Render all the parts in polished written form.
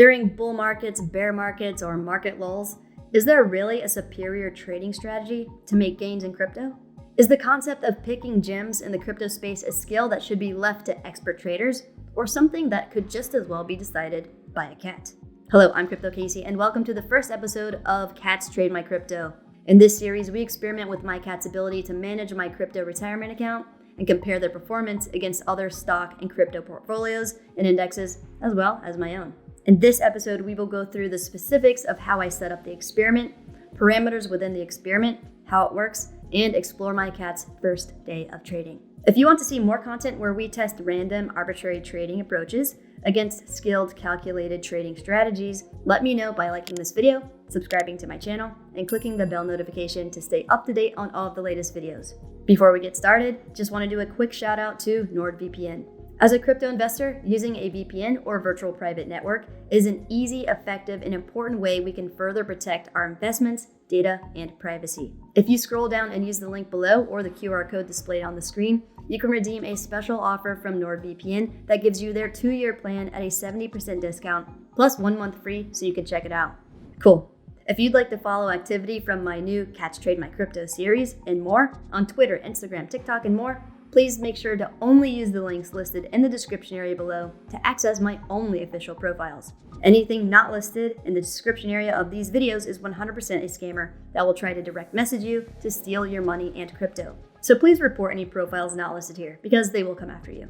During bull markets, bear markets, or market lulls, is there really a superior trading strategy to make gains in crypto? Is the concept of picking gems in the crypto space a skill that should be left to expert traders, or something that could just as well be decided by a cat? Hello, I'm cryptocasey, and welcome to the first episode of Cats Trade My Crypto. In this series, we experiment with my cat's ability to manage my crypto retirement account and compare their performance against other stock and crypto portfolios and indexes, as well as my own. In this episode, we will go through the specifics of how I set up the experiment, parameters within the experiment, how it works, and explore my cat's first day of trading. If you want to see more content where we test random, arbitrary trading approaches against skilled, calculated trading strategies, let me know by liking this video, subscribing to my channel, and clicking the bell notification to stay up to date on all of the latest videos. Before we get started, just want to do a quick shout out to NordVPN. As a crypto investor, using a VPN or virtual private network is an easy, effective, and important way we can further protect our investments, data, and privacy. If you scroll down and use the link below or the QR code displayed on the screen, you can redeem a special offer from NordVPN that gives you their 2-year plan at a 70% discount, plus 1 month free so you can check it out. Cool. If you'd like to follow activity from my new Cats Trade My Crypto series and more on Twitter, Instagram, TikTok, and more, please make sure to only use the links listed in the description area below to access my only official profiles. Anything not listed in the description area of these videos is 100% a scammer that will try to direct message you to steal your money and crypto. So please report any profiles not listed here because they will come after you.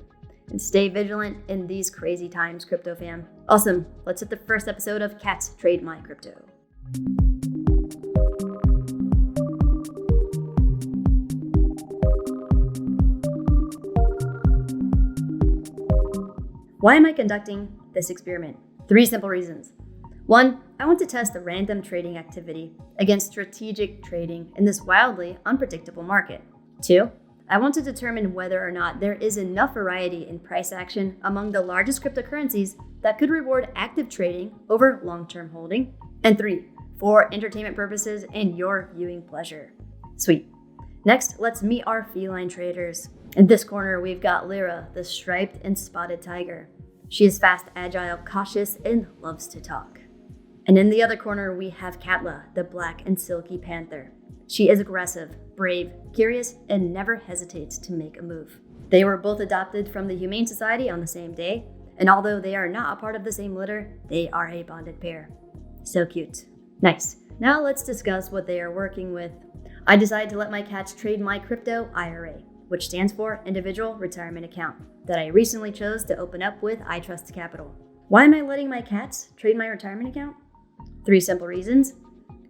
And stay vigilant in these crazy times, crypto fam. Awesome, let's hit the first episode of Cats Trade My Crypto. Why am I conducting this experiment? 3 simple reasons. 1, I want to test the random trading activity against strategic trading in this wildly unpredictable market. 2, I want to determine whether or not there is enough variety in price action among the largest cryptocurrencies that could reward active trading over long-term holding. And 3, for entertainment purposes and your viewing pleasure. Sweet. Next, let's meet our feline traders. In this corner, we've got LYRA, the striped and spotted tiger. She is fast, agile, cautious, and loves to talk. And in the other corner, we have KATLA, the black and silky panther. She is aggressive, brave, curious, and never hesitates to make a move. They were both adopted from the Humane Society on the same day, and although they are not a part of the same litter, they are a bonded pair. So cute. Nice. Now let's discuss what they are working with. I decided to let my cats trade my Crypto IRA, which stands for Individual Retirement Account, that I recently chose to open up with iTrustCapital. Why am I letting my cats trade my retirement account? 3 simple reasons.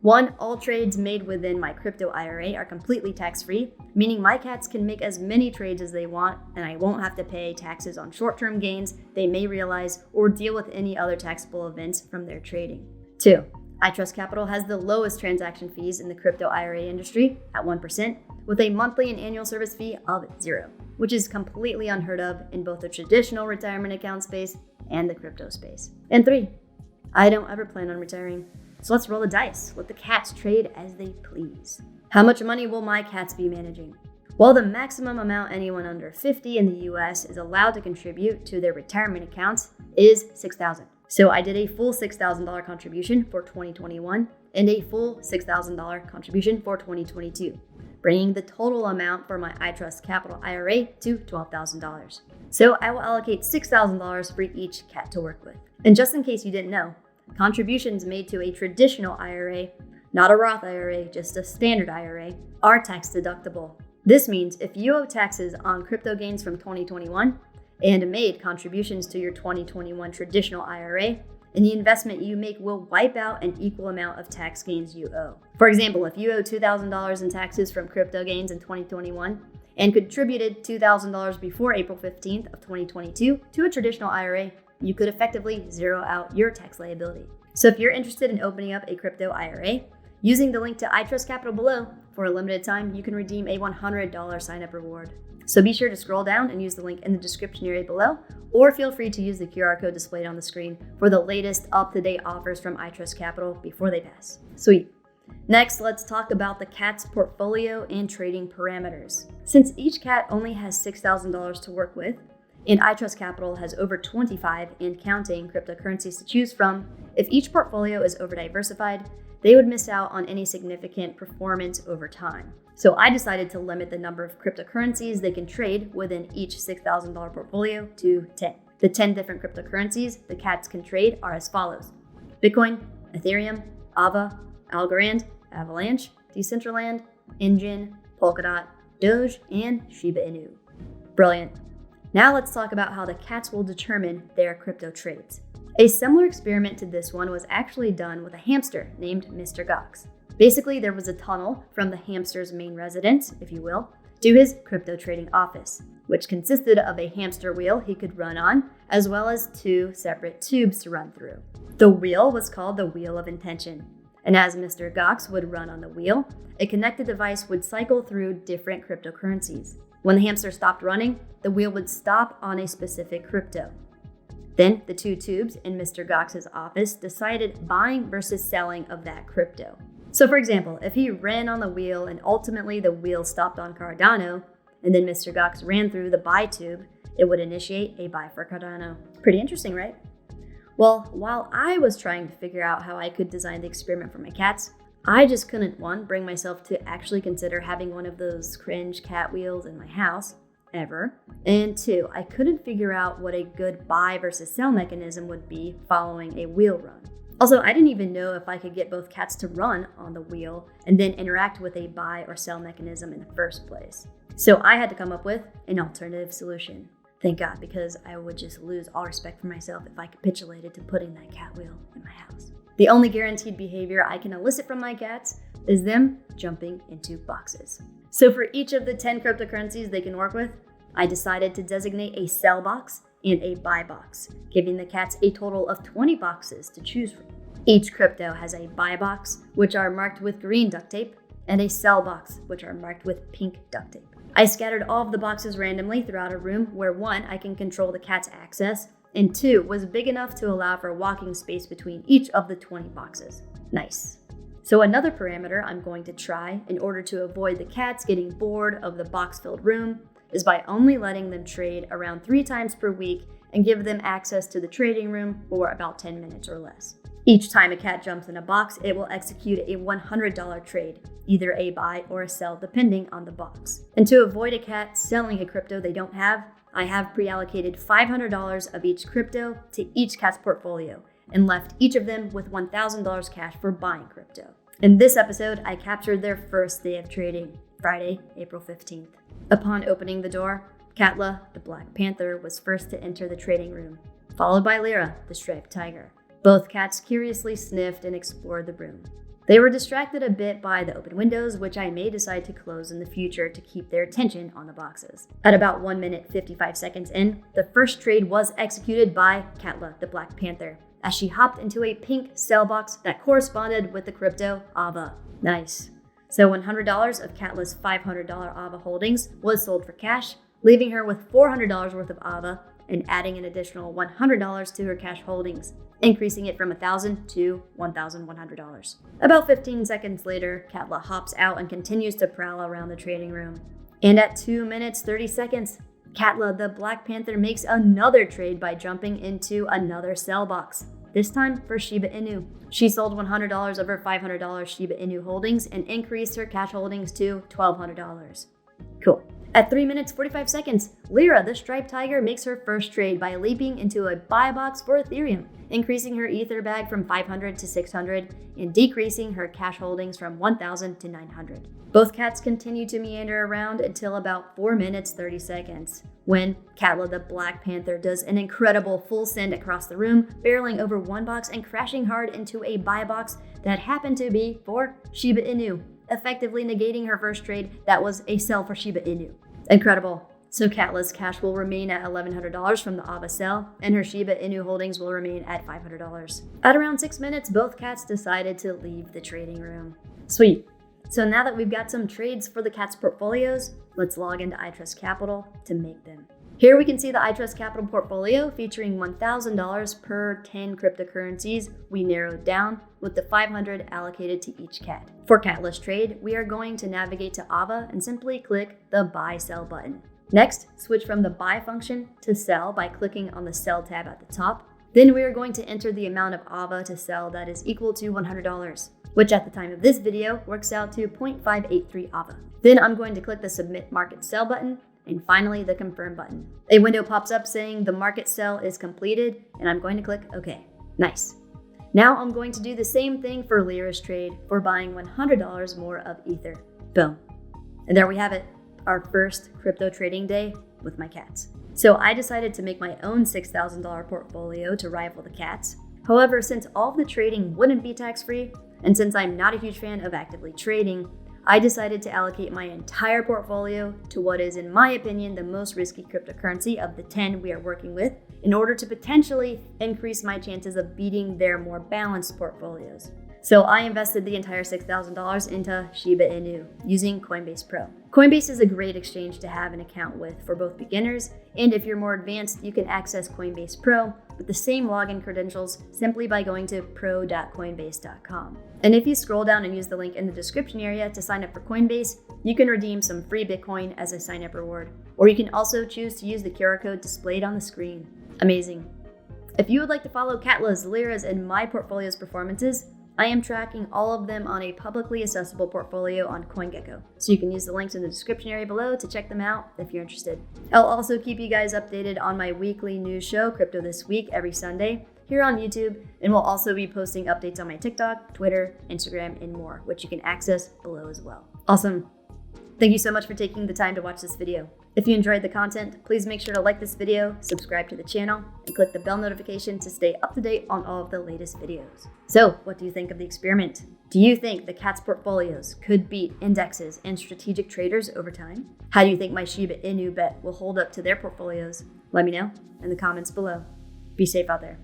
1, all trades made within my Crypto IRA are completely tax-free, meaning my cats can make as many trades as they want, and I won't have to pay taxes on short-term gains they may realize or deal with any other taxable events from their trading. 2, iTrustCapital has the lowest transaction fees in the Crypto IRA industry at 1%, with a monthly and annual service fee of 0, which is completely unheard of in both the traditional retirement account space and the crypto space. And 3, I don't ever plan on retiring, so let's roll the dice. Let the cats trade as they please. How much money will my cats be managing? Well, the maximum amount anyone under 50 in the US is allowed to contribute to their retirement accounts is $6,000. So I did a full $6,000 contribution for 2021 and a full $6,000 contribution for 2022, bringing the total amount for my iTrustCapital IRA to $12,000. So I will allocate $6,000 for each cat to work with. And just in case you didn't know, contributions made to a traditional IRA, not a Roth IRA, just a standard IRA, are tax deductible. This means if you owe taxes on crypto gains from 2021 and made contributions to your 2021 traditional IRA, and the investment you make will wipe out an equal amount of tax gains you owe. For example, if you owe $2,000 in taxes from crypto gains in 2021 and contributed $2,000 before April 15th of 2022 to a traditional IRA, you could effectively zero out your tax liability. So if you're interested in opening up a crypto IRA, using the link to iTrustCapital below, for a limited time, you can redeem a $100 sign-up reward. So be sure to scroll down and use the link in the description area below, or feel free to use the QR code displayed on the screen for the latest up-to-date offers from iTrustCapital before they pass. Sweet. Next, let's talk about the cat's portfolio and trading parameters. Since each cat only has $6,000 to work with, and iTrustCapital has over 25 and counting cryptocurrencies to choose from. If each portfolio is over-diversified, they would miss out on any significant performance over time. So I decided to limit the number of cryptocurrencies they can trade within each $6,000 portfolio to 10. The 10 different cryptocurrencies the cats can trade are as follows: Bitcoin, Ethereum, AVA, Algorand, Avalanche, Decentraland, Engine, Polkadot, Doge, and Shiba Inu. Brilliant. Now let's talk about how the cats will determine their crypto trades. A similar experiment to this one was actually done with a hamster named Mr. Gox. Basically, there was a tunnel from the hamster's main residence, if you will, to his crypto trading office, which consisted of a hamster wheel he could run on, as well as 2 separate tubes to run through. The wheel was called the Wheel of Intention, and as Mr. Gox would run on the wheel, a connected device would cycle through different cryptocurrencies. When the hamster stopped running, the wheel would stop on a specific crypto. Then the 2 tubes in Mr. Gox's office decided buying versus selling of that crypto. So for example, if he ran on the wheel and ultimately the wheel stopped on Cardano, and then Mr. Gox ran through the buy tube, it would initiate a buy for Cardano. Pretty interesting, right? Well, while I was trying to figure out how I could design the experiment for my cats, I just couldn't, 1, bring myself to actually consider having one of those cringe cat wheels in my house, ever. And 2, I couldn't figure out what a good buy versus sell mechanism would be following a wheel run. Also, I didn't even know if I could get both cats to run on the wheel and then interact with a buy or sell mechanism in the first place. So I had to come up with an alternative solution. Thank God, because I would just lose all respect for myself if I capitulated to putting that cat wheel in my house. The only guaranteed behavior I can elicit from my cats is them jumping into boxes. So for each of the 10 cryptocurrencies they can work with, I decided to designate a sell box and a buy box, giving the cats a total of 20 boxes to choose from. Each crypto has a buy box, which are marked with green duct tape, and a sell box, which are marked with pink duct tape. I scattered all of the boxes randomly throughout a room where 1, I can control the cat's access, and 2, was big enough to allow for walking space between each of the 20 boxes. Nice. So another parameter I'm going to try in order to avoid the cats getting bored of the box-filled room is by only letting them trade around 3 times per week and give them access to the trading room for about 10 minutes or less. Each time a cat jumps in a box, it will execute a $100 trade, either a buy or a sell depending on the box. And to avoid a cat selling a crypto they don't have, I have pre-allocated $500 of each crypto to each cat's portfolio and left each of them with $1,000 cash for buying crypto. In this episode, I captured their first day of trading, Friday, April 15th. Upon opening the door, KATLA, the Black Panther, was first to enter the trading room, followed by LYRA, the Striped Tiger. Both cats curiously sniffed and explored the room. They were distracted a bit by the open windows, which I may decide to close in the future to keep their attention on the boxes. At about 1 minute 55 seconds in, the first trade was executed by KATLA, the Black Panther, as she hopped into a pink sell box that corresponded with the crypto AVA. Nice. So $100 of KATLA's $500 AVA holdings was sold for cash, leaving her with $400 worth of AVA and adding an additional $100 to her cash holdings, increasing it from $1,000 to $1,100. About 15 seconds later, KATLA hops out and continues to prowl around the trading room. And at 2 minutes 30 seconds, KATLA, the Black Panther, makes another trade by jumping into another sell box, this time for Shiba Inu. She sold $100 of her $500 Shiba Inu holdings and increased her cash holdings to $1,200. Cool. At 3 minutes 45 seconds, LYRA, the Striped Tiger, makes her first trade by leaping into a buy box for Ethereum, increasing her Ether bag from 500 to 600 and decreasing her cash holdings from 1,000 to 900. Both cats continue to meander around until about 4 minutes 30 seconds, when KATLA, the Black Panther, does an incredible full send across the room, barreling over one box and crashing hard into a buy box that happened to be for Shiba Inu, effectively negating her first trade that was a sell for Shiba Inu. Incredible. So KATLA's cash will remain at $1,100 from the AVA sell, and her Shiba Inu holdings will remain at $500. At around 6 minutes, both cats decided to leave the trading room. Sweet. So now that we've got some trades for the cats' portfolios, let's log into iTrustCapital to make them. Here we can see the iTrustCapital portfolio featuring $1,000 per 10 cryptocurrencies we narrowed down, with the $500 allocated to each cat. For KATLA's trade, we are going to navigate to AVA and simply click the Buy Sell button. Next, switch from the buy function to sell by clicking on the sell tab at the top. Then we are going to enter the amount of AVA to sell that is equal to $100, which at the time of this video works out to 0.583 AVA. Then I'm going to click the submit market sell button and finally the confirm button. A window pops up saying the market sell is completed and I'm going to click OK. Nice. Now I'm going to do the same thing for LYRA's trade for buying $100 more of Ether. Boom. And there we have it, our first crypto trading day with my cats. So I decided to make my own $6,000 portfolio to rival the cats. However, since all of the trading wouldn't be tax-free, and since I'm not a huge fan of actively trading, I decided to allocate my entire portfolio to what is, in my opinion, the most risky cryptocurrency of the 10 we are working with, in order to potentially increase my chances of beating their more balanced portfolios. So I invested the entire $6,000 into Shiba Inu using Coinbase Pro. Coinbase is a great exchange to have an account with for both beginners, and if you're more advanced, you can access Coinbase Pro with the same login credentials simply by going to pro.coinbase.com. And if you scroll down and use the link in the description area to sign up for Coinbase, you can redeem some free Bitcoin as a sign-up reward, or you can also choose to use the QR code displayed on the screen. Amazing. If you would like to follow KATLA's, LYRA's, and my portfolio's performances, I am tracking all of them on a publicly accessible portfolio on CoinGecko, so you can use the links in the description area below to check them out if you're interested. I'll also keep you guys updated on my weekly news show, Crypto This Week, every Sunday here on YouTube, and we'll also be posting updates on my TikTok, Twitter, Instagram, and more, which you can access below as well. Awesome. Thank you so much for taking the time to watch this video. If you enjoyed the content, please make sure to like this video, subscribe to the channel, and click the bell notification to stay up to date on all of the latest videos. So, what do you think of the experiment? Do you think the cat's portfolios could beat indexes and strategic traders over time? How do you think my Shiba Inu bet will hold up to their portfolios? Let me know in the comments below. Be safe out there.